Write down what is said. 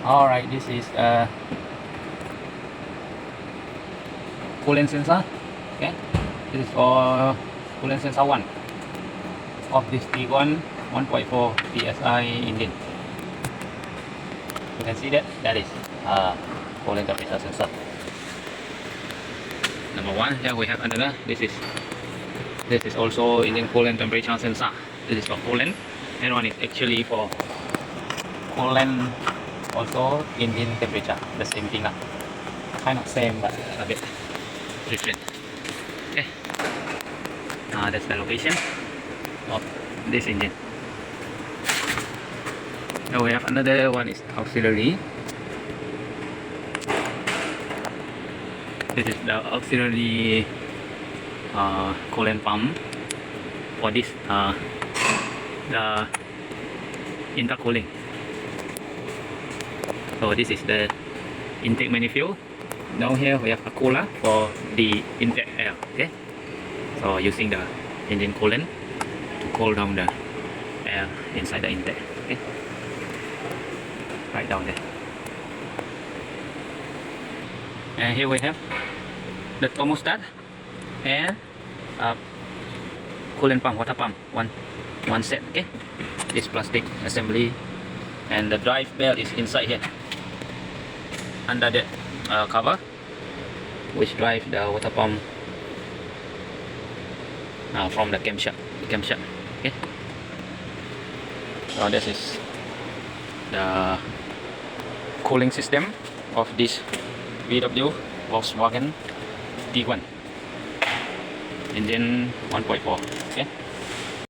Alright, this is a coolant sensor. Okay, this is for coolant sensor 1 of this Tiguan 1.4 TSI engine. You can see that is coolant temperature sensor. Number 1. Here we have another. This is also engine coolant temperature sensor. This is for coolant. And one is actually for coolant, also engine temperature. The same thing, kind of same but a bit different. Okay. That's the location of this engine. Now we have another one is auxiliary. This is the auxiliary coolant pump for this the intercooling. So this is the intake manifold. Now here we have a cooler for the intake air. Okay, so using the engine coolant to cool down the air inside the intake. Okay, right down there. And here we have the thermostat and coolant pump, water pump, one set. Okay, this plastic assembly, and the drive belt is inside here under the cover, which drive the water pump from the camshaft. Okay, so this is the cooling system of this VW Volkswagen Tiguan engine 1.4. Okay.